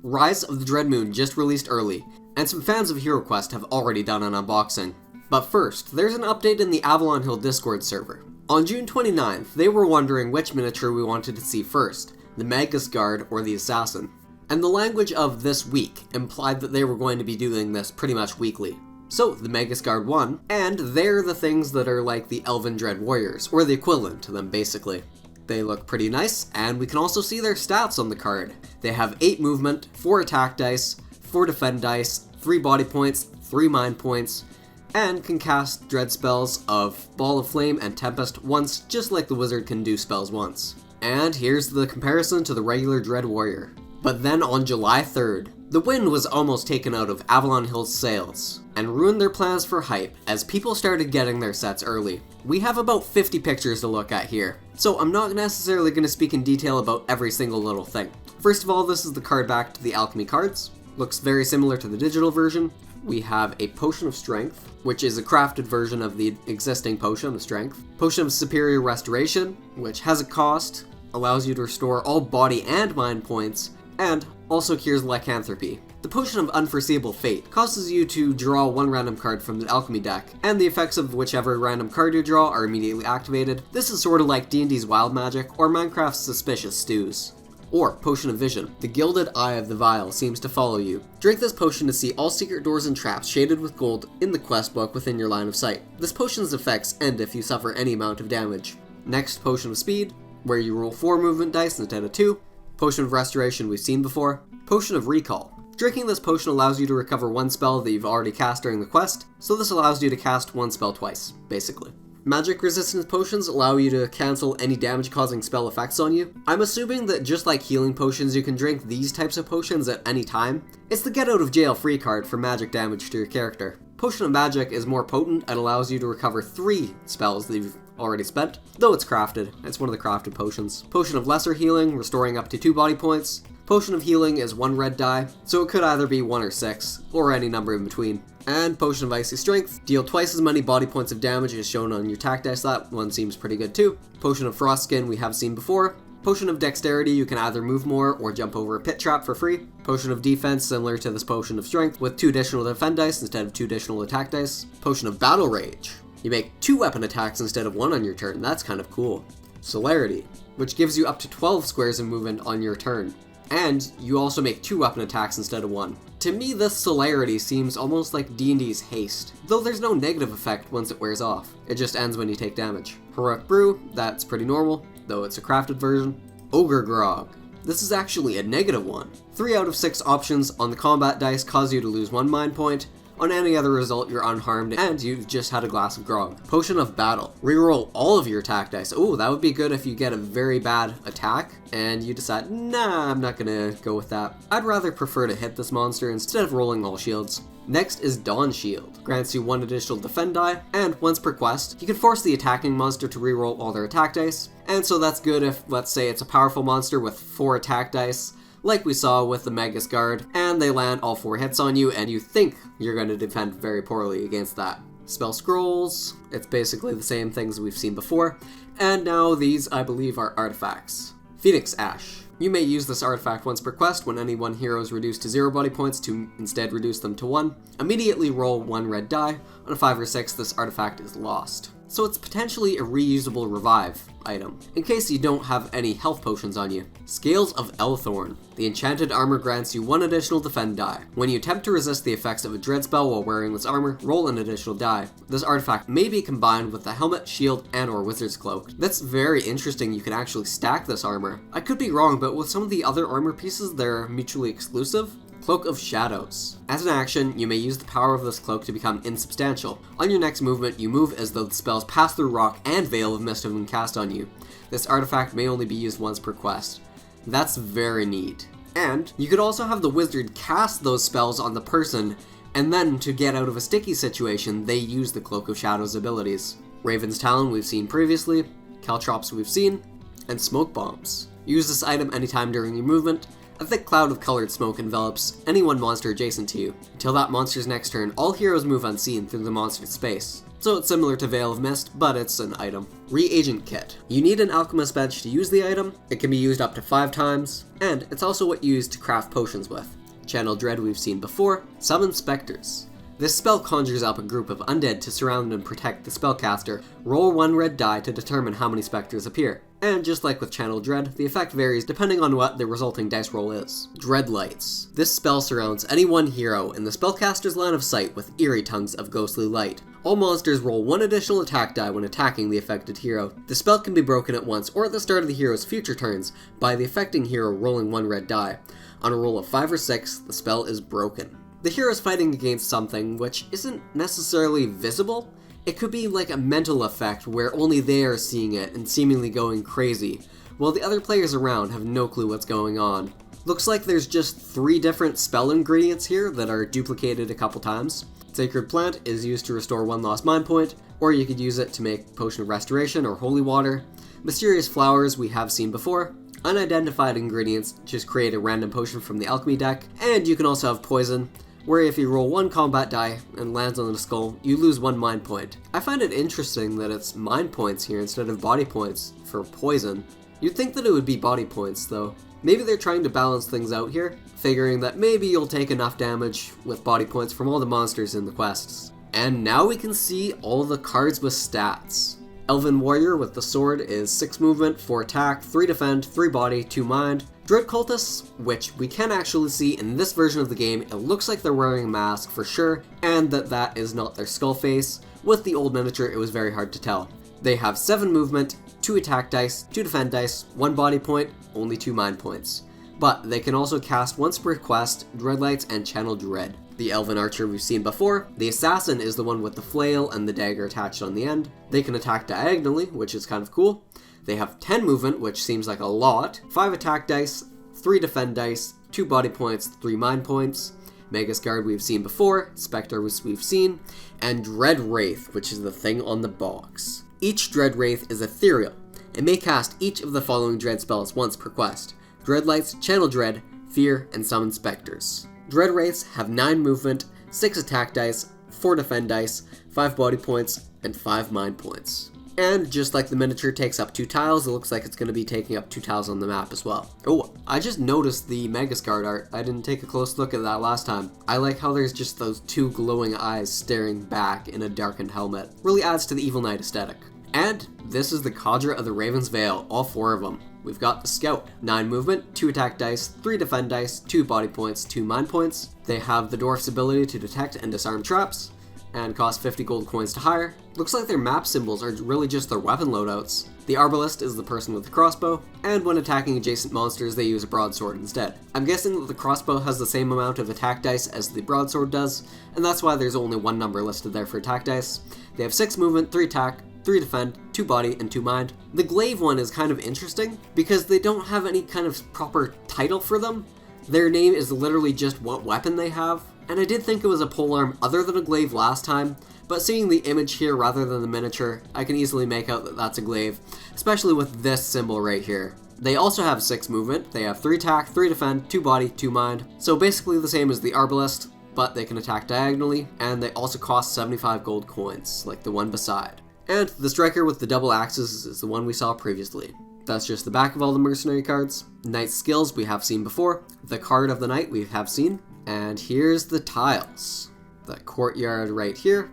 Rise of the Dread Moon just released early, and some fans of HeroQuest have already done an unboxing. But first, there's an update in the Avalon Hill Discord server. On June 29th, they were wondering which miniature we wanted to see first, the Magus Guard or the Assassin. And the language of this week implied that they were going to be doing this pretty much weekly. So, the Magus Guard won, and they're the things that are like the Elven Dread Warriors, or the equivalent to them basically. They look pretty nice, and we can also see their stats on the card. They have 8 movement, 4 attack dice, 4 defend dice, 3 body points, 3 mind points, and can cast dread spells of Ball of Flame and Tempest once, just like the wizard can do spells once. And here's the comparison to the regular Dread Warrior. But then on July 3rd, the wind was almost taken out of Avalon Hill's sails, and ruined their plans for hype as people started getting their sets early. We have about 50 pictures to look at here, so I'm not necessarily going to speak in detail about every single little thing. First of all, this is the card back to the Alchemy cards. Looks very similar to the digital version. We have a Potion of Strength, which is a crafted version of the existing Potion of Strength. Potion of Superior Restoration, which has a cost, allows you to restore all body and mind points, and also cures lycanthropy. The Potion of Unforeseeable Fate causes you to draw 1 random card from the Alchemy deck, and the effects of whichever random card you draw are immediately activated. This is sort of like D&D's Wild Magic or Minecraft's Suspicious Stews. Or Potion of Vision. The Gilded Eye of the Vial seems to follow you. Drink this potion to see all secret doors and traps shaded with gold in the quest book within your line of sight. This potion's effects end if you suffer any amount of damage. Next, Potion of Speed, where you roll 4 movement dice instead of 2. Potion of Restoration we've seen before. Potion of Recall. Drinking this potion allows you to recover 1 spell that you've already cast during the quest, so this allows you to cast 1 spell twice, basically. Magic resistance potions allow you to cancel any damage-causing spell effects on you. I'm assuming that just like healing potions, you can drink these types of potions at any time. It's the get-out-of-jail-free card for magic damage to your character. Potion of Magic is more potent and allows you to recover 3 spells that you've already spent, though it's crafted. It's one of the crafted potions. Potion of Lesser Healing, restoring up to 2 body points. Potion of Healing is 1 red die, so it could either be 1 or 6, or any number in between. And Potion of Icy Strength, deal twice as many body points of damage as shown on your attack dice. That one seems pretty good too. Potion of Frostskin we have seen before. Potion of Dexterity, you can either move more or jump over a pit trap for free. Potion of Defense, similar to this Potion of Strength, with 2 additional defend dice instead of 2 additional attack dice. Potion of Battle Rage, you make 2 weapon attacks instead of 1 on your turn. That's kind of cool. Celerity, which gives you up to 12 squares of movement on your turn. And you also make 2 weapon attacks instead of 1. To me, this celerity seems almost like D&D's haste, though there's no negative effect once it wears off. It just ends when you take damage. Heroic Brew, that's pretty normal, though it's a crafted version. Ogre Grog. This is actually a -1. 3 out of 6 options on the combat dice cause you to lose 1 mind point. On any other result, you're unharmed, and you've just had a glass of grog. Potion of Battle. Reroll all of your attack dice. Oh, that would be good if you get a very bad attack, and you decide, nah, I'm not gonna go with that. I'd rather prefer to hit this monster instead of rolling all shields. Next is Dawn Shield. Grants you 1 additional defend die, and once per quest, you can force the attacking monster to reroll all their attack dice, and so that's good if, let's say, it's a powerful monster with 4 attack dice, like we saw with the Magus Guard, and they land all 4 hits on you, and you think you're going to defend very poorly against that. Spell Scrolls, it's basically the same things we've seen before, and now these, I believe, are artifacts. Phoenix Ash. You may use this artifact once per quest when any one hero is reduced to 0 body points to instead reduce them to 1. Immediately roll 1 red die. On a 5 or 6, this artifact is lost. So it's potentially a reusable revive item, in case you don't have any health potions on you. Scales of Elthorn. The enchanted armor grants you 1 additional defend die. When you attempt to resist the effects of a dread spell while wearing this armor, roll an additional die. This artifact may be combined with the helmet, shield, and or wizard's cloak. That's very interesting, you can actually stack this armor. I could be wrong, but with some of the other armor pieces, they're mutually exclusive. Cloak of Shadows. As an action, you may use the power of this cloak to become insubstantial. On your next movement, you move as though the spells Pass Through Rock and Veil of Mist have been cast on you. This artifact may only be used once per quest. That's very neat. And you could also have the wizard cast those spells on the person, and then to get out of a sticky situation, they use the Cloak of Shadows abilities. Raven's Talon we've seen previously, Caltrops we've seen, and Smoke Bombs. Use this item anytime during your movement. A thick cloud of colored smoke envelops any one monster adjacent to you. Until that monster's next turn, all heroes move unseen through the monster's space. so it's similar to Veil of Mist, but it's an item. Reagent Kit. You need an Alchemist bench to use the item, it can be used up to 5 times, and it's also what you use to craft potions with. Channel Dread we've seen before. Summon Spectres. This spell conjures up a group of undead to surround and protect the spellcaster. Roll 1 red die to determine how many spectres appear. And just like with Channel Dread, the effect varies depending on what the resulting dice roll is. Dreadlights. This spell surrounds any one hero in the spellcaster's line of sight with eerie tongues of ghostly light. All monsters roll 1 additional attack die when attacking the affected hero. The spell can be broken at once or at the start of the hero's future turns by the affecting hero rolling 1 red die. On a roll of 5 or 6, the spell is broken. The hero is fighting against something which isn't necessarily visible. It could be like a mental effect where only they are seeing it and seemingly going crazy, while the other players around have no clue what's going on. Looks like there's just 3 different spell ingredients here that are duplicated a couple times. Sacred Plant is used to restore 1 lost mind point, or you could use it to make Potion of Restoration or Holy Water. Mysterious Flowers we have seen before. Unidentified ingredients just create a random potion from the Alchemy deck, and you can also have Poison, where if you roll 1 combat die and lands on the skull, you lose 1 mind point. I find it interesting that it's mind points here instead of body points for poison. You'd think that it would be body points though. Maybe they're trying to balance things out here, figuring that maybe you'll take enough damage with body points from all the monsters in the quests. And now we can see all the cards with stats. Elven Warrior with the sword is 6 movement, 4 attack, 3 defend, 3 body, 2 mind. Dread Cultists, which we can actually see in this version of the game, it looks like they're wearing a mask for sure, and that is not their skull face. With the old miniature, it was very hard to tell. They have 7 movement, 2 attack dice, 2 defend dice, 1 body point, only 2 mind points. But they can also cast once per quest, Dreadlights and Channel Dread. The Elven Archer we've seen before. The Assassin is the one with the flail and the dagger attached on the end. They can attack diagonally, which is kind of cool. They have 10 movement, which seems like a lot, 5 attack dice, 3 defend dice, 2 body points, 3 mind points. Magus Guard we've seen before, Spectre we've seen, and Dread Wraith, which is the thing on the box. Each Dread Wraith is ethereal, and may cast each of the following Dread spells once per quest. Dreadlights, Channel Dread, Fear, and Summon Spectres. Dread Wraiths have 9 movement, 6 attack dice, 4 defend dice, 5 body points, and 5 mind points. And just like the miniature takes up 2 tiles, it looks like it's going to be taking up 2 tiles on the map as well. Oh, I just noticed the Magus Guard art. I didn't take a close look at that last time. I like how there's just those 2 glowing eyes staring back in a darkened helmet. Really adds to the Evil Knight aesthetic. And this is the Cadre of the Raven's Veil, all 4 of them. We've got the Scout, 9 movement, 2 attack dice, 3 defend dice, 2 body points, 2 mind points. They have the Dwarf's ability to detect and disarm traps, and cost 50 gold coins to hire. Looks like their map symbols are really just their weapon loadouts. The Arbalist is the person with the crossbow, and when attacking adjacent monsters they use a broadsword instead. I'm guessing that the crossbow has the same amount of attack dice as the broadsword does, and that's why there's only 1 number listed there for attack dice. They have 6 movement, 3 attack, 3 defend, 2 body, and 2 mind. The glaive one is kind of interesting, because they don't have any kind of proper title for them. Their name is literally just what weapon they have, and I did think it was a polearm other than a glaive last time, but seeing the image here rather than the miniature, I can easily make out that that's a glaive, especially with this symbol right here. They also have 6 movement, they have 3 attack, 3 defend, 2 body, 2 mind, so basically the same as the Arbalist, but they can attack diagonally, and they also cost 75 gold coins, like the one beside. And the Striker with the double axes is the one we saw previously. That's just the back of all the Mercenary cards. Knight's skills we have seen before, the Card of the Knight we have seen, and here's the tiles. The courtyard right here,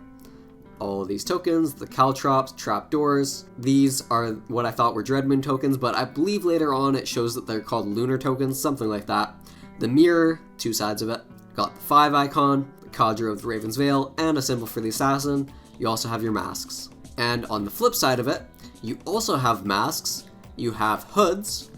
all of these tokens, the caltrops, trapdoors. These are what I thought were Dreadmoon tokens, but I believe later on it shows that they're called lunar tokens, something like that. The mirror, 2 sides of it. Got the 5 icon, the Cadre of the Raven's Veil, and a symbol for the assassin. You also have your masks. And on the flip side of it, you also have masks, you have hoods,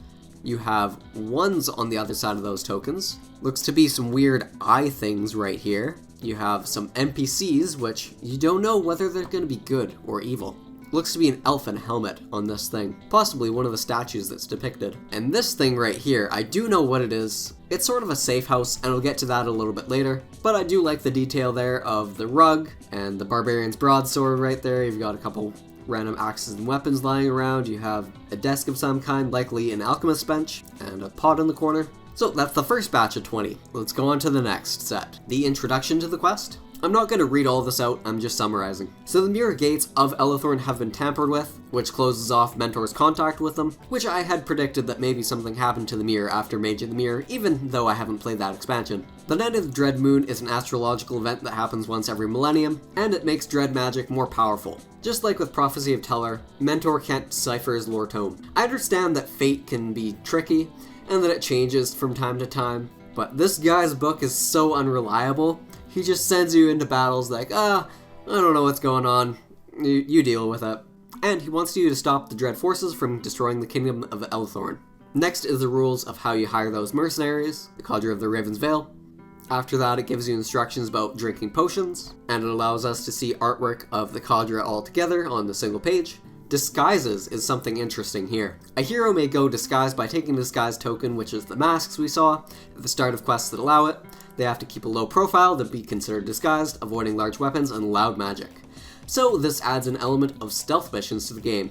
you have ones on the other side of those tokens. Looks to be some weird eye things right here. You have some NPCs, which you don't know whether they're going to be good or evil. Looks to be an elfin helmet on this thing, possibly one of the statues that's depicted. And this thing right here, I do know what it is. It's sort of a safe house, and I'll get to that a little bit later, but I do like the detail there of the rug and the barbarian's broadsword right there. You've got a couple random axes and weapons lying around. You have a desk of some kind, likely an alchemist's bench, and a pot in the corner. So that's the first batch of 20. Let's go on to the next set. The introduction to the quest. I'm not going to read all this out, I'm just summarizing. So the mirror gates of Elithorn have been tampered with, which closes off Mentor's contact with them, which I had predicted that maybe something happened to the mirror after Mage of the Mirror, even though I haven't played that expansion. The Night of the Dread Moon is an astrological event that happens once every millennium, and it makes dread magic more powerful. Just like with Prophecy of Teller, Mentor can't decipher his lore tome. I understand that fate can be tricky, and that it changes from time to time, but this guy's book is so unreliable. He just sends you into battles like, I don't know what's going on, you deal with it. And he wants you to stop the Dread forces from destroying the kingdom of Elithorn. Next is the rules of how you hire those mercenaries, the Cadre of the Raven's Veil. After that, it gives you instructions about drinking potions, and it allows us to see artwork of the Cadre all together on the single page. Disguises is something interesting here. A hero may go disguised by taking the disguise token, which is the masks we saw at the start of quests that allow it. They have to keep a low profile to be considered disguised, avoiding large weapons and loud magic. So this adds an element of stealth missions to the game.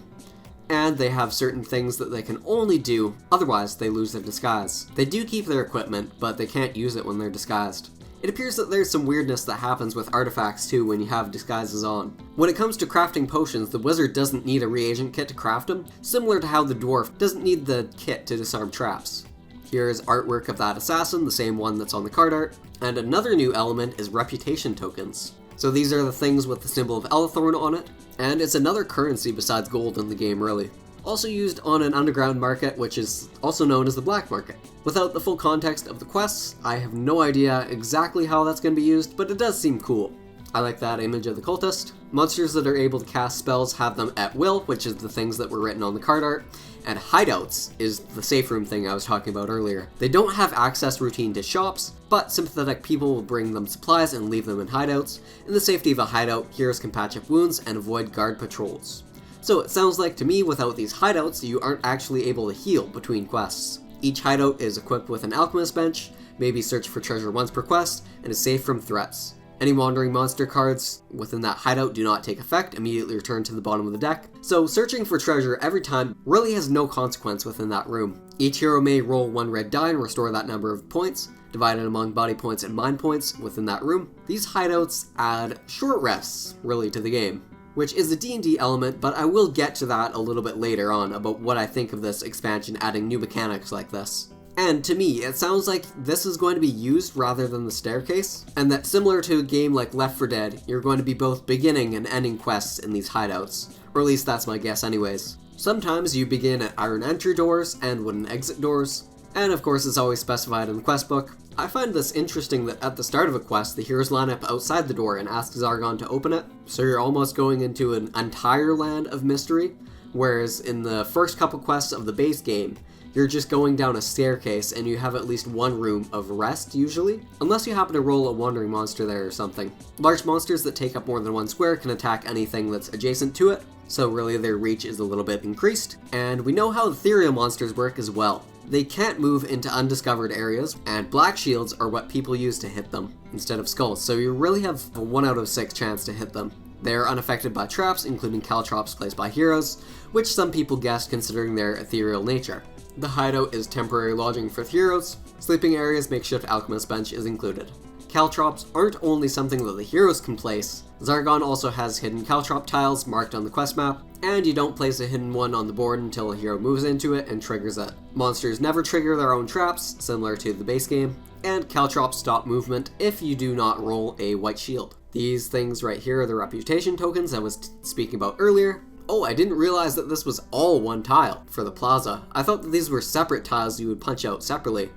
And they have certain things that they can only do, otherwise they lose their disguise. They do keep their equipment, but they can't use it when they're disguised. It appears that there's some weirdness that happens with artifacts too when you have disguises on. When it comes to crafting potions, the wizard doesn't need a reagent kit to craft them, similar to how the dwarf doesn't need the kit to disarm traps. Here's artwork of that assassin, the same one that's on the card art, and another new element is reputation tokens. So these are the things with the symbol of Elithorn on it, and it's another currency besides gold in the game really. Also used on an underground market, which is also known as the black market. Without the full context of the quests, I have no idea exactly how that's going to be used, but it does seem cool. I like that image of the cultist. Monsters that are able to cast spells have them at will, which is the things that were written on the card art, and hideouts is the safe room thing I was talking about earlier. They don't have access routine to shops, but sympathetic people will bring them supplies and leave them in hideouts. In the safety of a hideout, heroes can patch up wounds and avoid guard patrols. So it sounds like to me without these hideouts, you aren't actually able to heal between quests. Each hideout is equipped with an alchemist bench, maybe search for treasure once per quest, and is safe from threats. Any wandering monster cards within that hideout do not take effect, immediately return to the bottom of the deck. So searching for treasure every time really has no consequence within that room. Each hero may roll one red die and restore that number of points, divided among body points and mind points within that room. These hideouts add short rests, really, to the game, which is a D&D element, but I will get to that a little bit later on about what I think of this expansion adding new mechanics like this. And to me, it sounds like this is going to be used rather than the staircase, and that similar to a game like Left 4 Dead, you're going to be both beginning and ending quests in these hideouts. Or at least that's my guess anyways. Sometimes you begin at iron entry doors and wooden exit doors, and of course it's always specified in the quest book. I find this interesting that at the start of a quest, the heroes line up outside the door and ask Zargon to open it, so you're almost going into an entire land of mystery, whereas in the first couple quests of the base game, you're just going down a staircase and you have at least one room of rest usually, unless you happen to roll a wandering monster there or something. Large monsters that take up more than one square can attack anything that's adjacent to it, so really their reach is a little bit increased. And we know how ethereal monsters work as well. They can't move into undiscovered areas, and black shields are what people use to hit them, instead of skulls, so you really have a 1 out of 6 chance to hit them. They are unaffected by traps, including caltrops placed by heroes, which some people guessed considering their ethereal nature. The hideout is temporary lodging for heroes. Sleeping areas, makeshift alchemist bench is included. Caltrops aren't only something that the heroes can place. Zargon also has hidden caltrop tiles marked on the quest map, and you don't place a hidden one on the board until a hero moves into it and triggers it. Monsters never trigger their own traps, similar to the base game, and caltrops stop movement if you do not roll a white shield. These things right here are the reputation tokens I was speaking about earlier. Oh, I didn't realize that this was all one tile for the plaza. I thought that these were separate tiles you would punch out separately.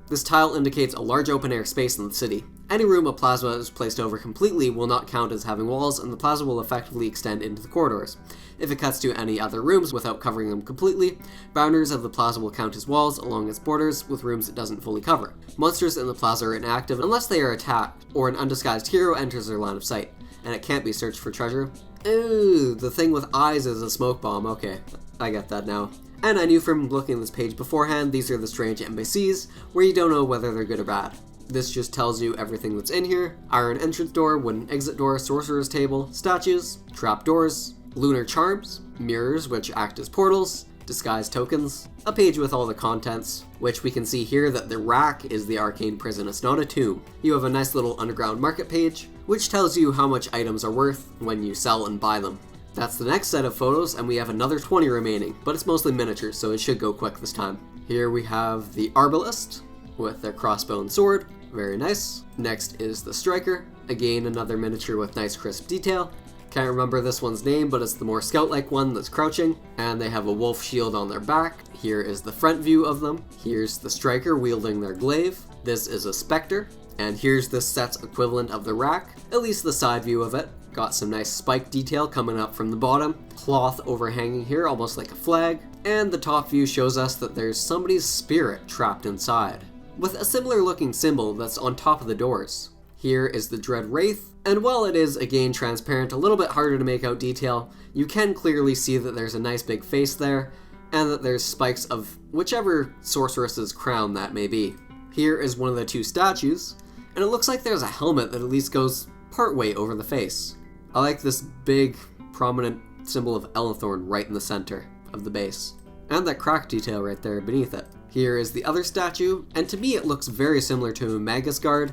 This tile indicates a large open air space in the city. Any room a plaza is placed over completely will not count as having walls, and the plaza will effectively extend into the corridors. If it cuts to any other rooms without covering them completely, boundaries of the plaza will count as walls along its borders with rooms it doesn't fully cover. Monsters in the plaza are inactive unless they are attacked, or an undisguised hero enters their line of sight, and it can't be searched for treasure. Ooh, the thing with eyes is a smoke bomb. Okay, I get that now. And I knew from looking at this page beforehand, these are the strange NPCs, where you don't know whether they're good or bad. This just tells you everything that's in here. Iron entrance door, wooden exit door, sorcerer's table, statues, trap doors, lunar charms, mirrors which act as portals, disguised tokens, a page with all the contents, which we can see here that the rack is the arcane prison, it's not a tomb. You have a nice little underground market page, which tells you how much items are worth when you sell and buy them. That's the next set of photos, and we have another 20 remaining, but it's mostly miniatures, so it should go quick this time. Here we have the Arbalist with their crossbow and sword, very nice. Next is the Striker, again another miniature with nice crisp detail. Can't remember this one's name, but it's the more scout-like one that's crouching, and they have a wolf shield on their back. Here is the front view of them. Here's the Striker wielding their glaive. This is a Spectre, and here's this set's equivalent of the rack, at least the side view of it. Got some nice spike detail coming up from the bottom, cloth overhanging here almost like a flag, and the top view shows us that there's somebody's spirit trapped inside, with a similar looking symbol that's on top of the doors. Here is the Dread Wraith, and while it is again transparent, a little bit harder to make out detail, you can clearly see that there's a nice big face there, and that there's spikes of whichever sorceress's crown that may be. Here is one of the two statues, and it looks like there's a helmet that at least goes partway over the face. I like this big, prominent symbol of Elethorn right in the center of the base, and that crack detail right there beneath it. Here is the other statue, and to me it looks very similar to a Magus guard,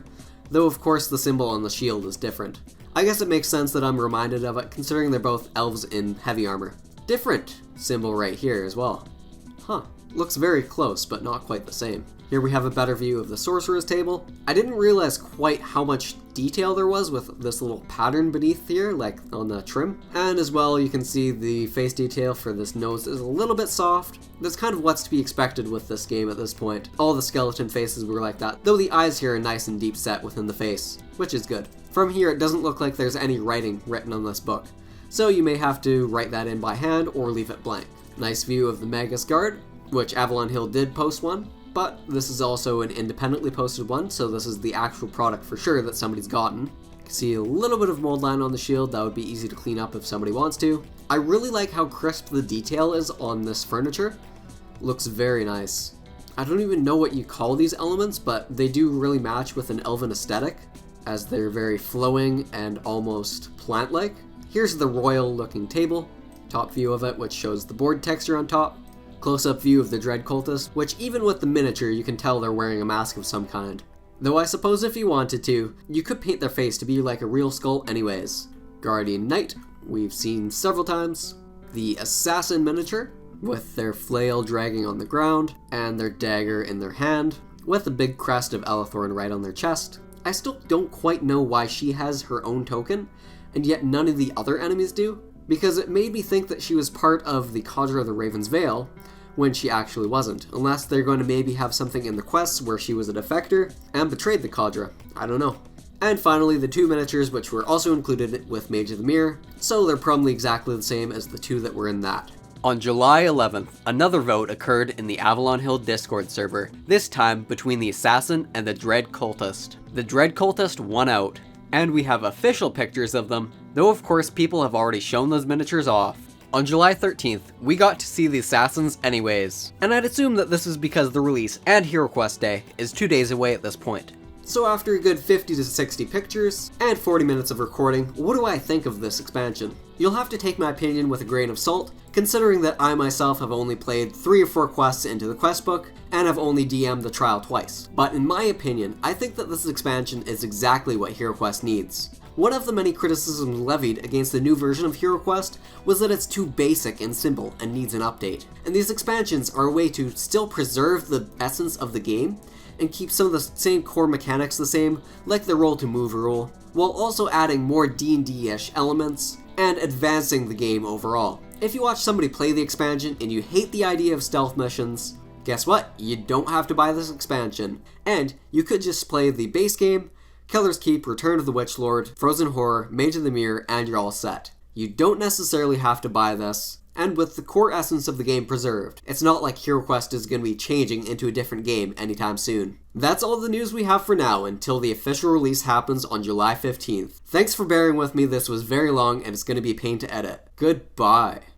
though of course the symbol on the shield is different. I guess it makes sense that I'm reminded of it considering they're both elves in heavy armor. Different symbol right here as well. Huh, looks very close but not quite the same. Here we have a better view of the sorcerer's table. I didn't realize quite how much detail there was with this little pattern beneath here, like on the trim. And as well, you can see the face detail for this nose is a little bit soft. That's kind of what's to be expected with this game at this point. All the skeleton faces were like that, though the eyes here are nice and deep set within the face, which is good. From here, it doesn't look like there's any writing written on this book, so you may have to write that in by hand or leave it blank. Nice view of the Magus guard, which Avalon Hill did post one. But this is also an independently posted one, so this is the actual product for sure that somebody's gotten. You can see a little bit of mold line on the shield, that would be easy to clean up if somebody wants to. I really like how crisp the detail is on this furniture. Looks very nice. I don't even know what you call these elements, but they do really match with an elven aesthetic, as they're very flowing and almost plant-like. Here's the royal looking table, top view of it, which shows the board texture on top. Close-up view of the Dread Cultist, which even with the miniature you can tell they're wearing a mask of some kind. Though I suppose if you wanted to, you could paint their face to be like a real skull anyways. Guardian Knight, we've seen several times. The Assassin miniature, with their flail dragging on the ground, and their dagger in their hand, with the big crest of Elethorn right on their chest. I still don't quite know why she has her own token, and yet none of the other enemies do, because it made me think that she was part of the Cadre of the Raven's Veil, when she actually wasn't, unless they're going to maybe have something in the quests where she was a defector and betrayed the Cadre. I don't know. And finally, the two miniatures, which were also included with Mage of the Mirror, so they're probably exactly the same as the two that were in that. On July 11th, another vote occurred in the Avalon Hill Discord server, this time between the Assassin and the Dread Cultist. The Dread Cultist won out, and we have official pictures of them, though of course people have already shown those miniatures off. On July 13th, we got to see the Assassins anyways, and I'd assume that this is because the release and HeroQuest Day is 2 days away at this point. So after a good 50 to 60 pictures, and 40 minutes of recording, what do I think of this expansion? You'll have to take my opinion with a grain of salt, considering that I myself have only played 3 or 4 quests into the quest book, and have only DM'd the trial twice. But in my opinion, I think that this expansion is exactly what HeroQuest needs. One of the many criticisms levied against the new version of HeroQuest was that it's too basic and simple and needs an update. And these expansions are a way to still preserve the essence of the game and keep some of the same core mechanics the same, like the roll to move rule, while also adding more D&D-ish elements and advancing the game overall. If you watch somebody play the expansion and you hate the idea of stealth missions, guess what? You don't have to buy this expansion. And you could just play the base game, Keller's Keep, Return of the Witch Lord, Frozen Horror, Mage of the Mirror, and you're all set. You don't necessarily have to buy this, and with the core essence of the game preserved, it's not like HeroQuest is going to be changing into a different game anytime soon. That's all the news we have for now until the official release happens on July 15th. Thanks for bearing with me, this was very long and it's going to be a pain to edit. Goodbye.